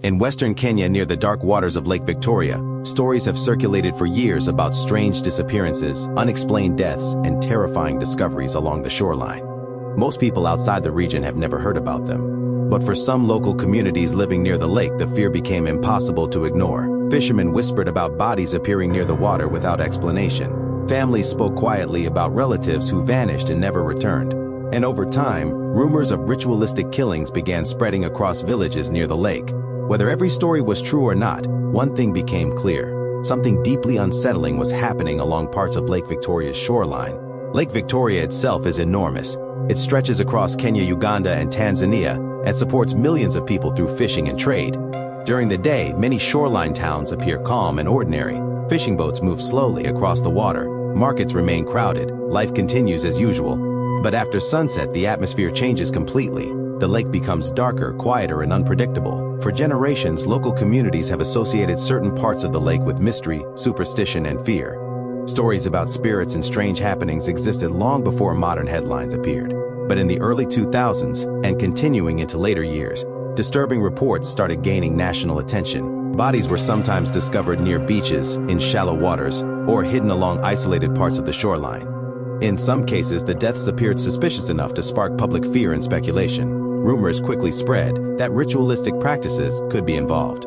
In western Kenya near the dark waters of Lake Victoria, stories have circulated for years about strange disappearances, unexplained deaths, and terrifying discoveries along the shoreline. Most people outside the region have never heard about them. But for some local communities living near the lake, the fear became impossible to ignore. Fishermen whispered about bodies appearing near the water without explanation. Families spoke quietly about relatives who vanished and never returned. And over time, rumors of ritualistic killings began spreading across villages near the lake. Whether every story was true or not, one thing became clear. Something deeply unsettling was happening along parts of Lake Victoria's shoreline. Lake Victoria itself is enormous. It stretches across Kenya, Uganda, and Tanzania, and supports millions of people through fishing and trade. During the day, many shoreline towns appear calm and ordinary. Fishing boats move slowly across the water. Markets remain crowded. Life continues as usual. But after sunset, the atmosphere changes completely. The lake becomes darker, quieter, and unpredictable. For generations, local communities have associated certain parts of the lake with mystery, superstition, and fear. Stories about spirits and strange happenings existed long before modern headlines appeared. But in the early 2000s, and continuing into later years, disturbing reports started gaining national attention. Bodies were sometimes discovered near beaches, in shallow waters, or hidden along isolated parts of the shoreline. In some cases, the deaths appeared suspicious enough to spark public fear and speculation. Rumors quickly spread that ritualistic practices could be involved.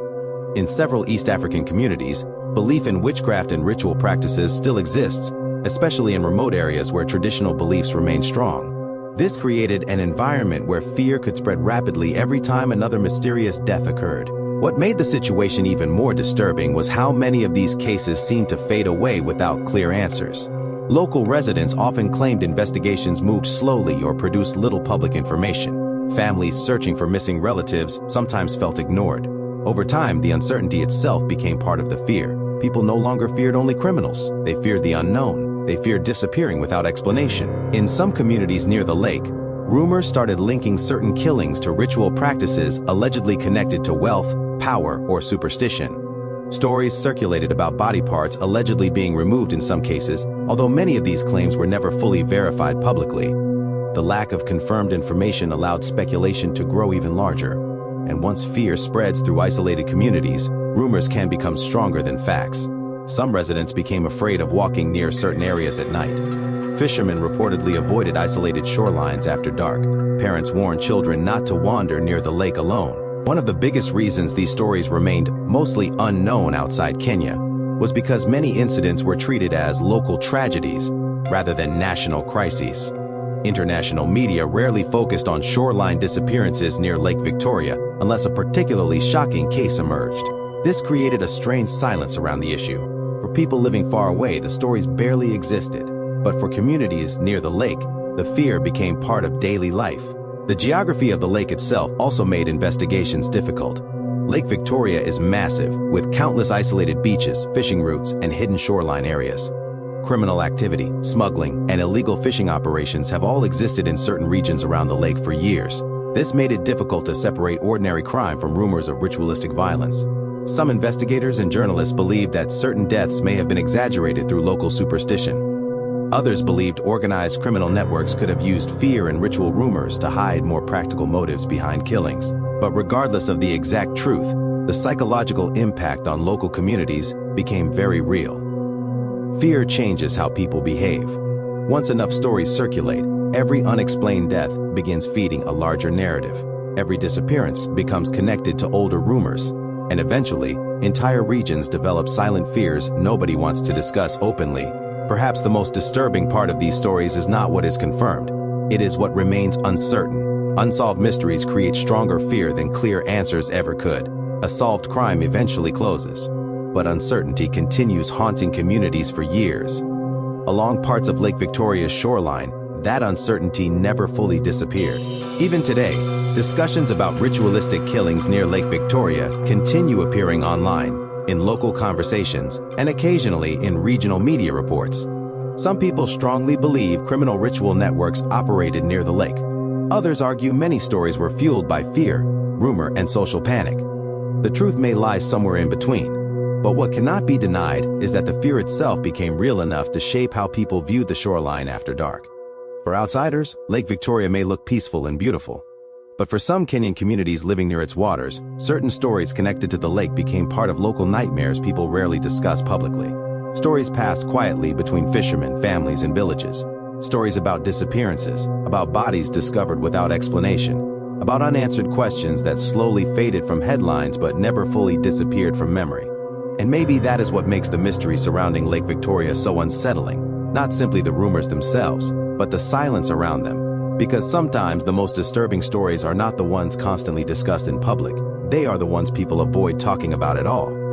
In several East African communities, belief in witchcraft and ritual practices still exists, especially in remote areas where traditional beliefs remain strong. This created an environment where fear could spread rapidly every time another mysterious death occurred. What made the situation even more disturbing was how many of these cases seemed to fade away without clear answers. Local residents often claimed investigations moved slowly or produced little public information. Families searching for missing relatives sometimes felt ignored. Over time, the uncertainty itself became part of the fear. People no longer feared only criminals. They feared the unknown. They feared disappearing without explanation. In some communities near the lake, rumors started linking certain killings to ritual practices allegedly connected to wealth, power, or superstition. Stories circulated about body parts allegedly being removed in some cases, although many of these claims were never fully verified publicly. The lack of confirmed information allowed speculation to grow even larger. And once fear spreads through isolated communities, rumors can become stronger than facts. Some residents became afraid of walking near certain areas at night. Fishermen reportedly avoided isolated shorelines after dark. Parents warned children not to wander near the lake alone. One of the biggest reasons these stories remained mostly unknown outside Kenya was because many incidents were treated as local tragedies rather than national crises. International media rarely focused on shoreline disappearances near Lake Victoria unless a particularly shocking case emerged. This created a strange silence around the issue. For people living far away, the stories barely existed. But for communities near the lake, the fear became part of daily life. The geography of the lake itself also made investigations difficult. Lake Victoria is massive, with countless isolated beaches, fishing routes, and hidden shoreline areas. Criminal activity, smuggling, and illegal fishing operations have all existed in certain regions around the lake for years. This made it difficult to separate ordinary crime from rumors of ritualistic violence. Some investigators and journalists believed that certain deaths may have been exaggerated through local superstition. Others believed organized criminal networks could have used fear and ritual rumors to hide more practical motives behind killings. But regardless of the exact truth, the psychological impact on local communities became very real. Fear changes how people behave. Once enough stories circulate, every unexplained death begins feeding a larger narrative. Every disappearance becomes connected to older rumors, and eventually, entire regions develop silent fears nobody wants to discuss openly. Perhaps the most disturbing part of these stories is not what is confirmed. It is what remains uncertain. Unsolved mysteries create stronger fear than clear answers ever could. A solved crime eventually closes, but uncertainty continues haunting communities for years. Along parts of Lake Victoria's shoreline, that uncertainty never fully disappeared. Even today, discussions about ritualistic killings near Lake Victoria continue appearing online, in local conversations, and occasionally in regional media reports. Some people strongly believe criminal ritual networks operated near the lake. Others argue many stories were fueled by fear, rumor, and social panic. The truth may lie somewhere in between. But what cannot be denied is that the fear itself became real enough to shape how people viewed the shoreline after dark. For outsiders, Lake Victoria may look peaceful and beautiful. But for some Kenyan communities living near its waters, certain stories connected to the lake became part of local nightmares people rarely discuss publicly. Stories passed quietly between fishermen, families, and villages. Stories about disappearances, about bodies discovered without explanation, about unanswered questions that slowly faded from headlines but never fully disappeared from memory. And maybe that is what makes the mystery surrounding Lake Victoria so unsettling, not simply the rumors themselves, but the silence around them. Because sometimes the most disturbing stories are not the ones constantly discussed in public, they are the ones people avoid talking about at all.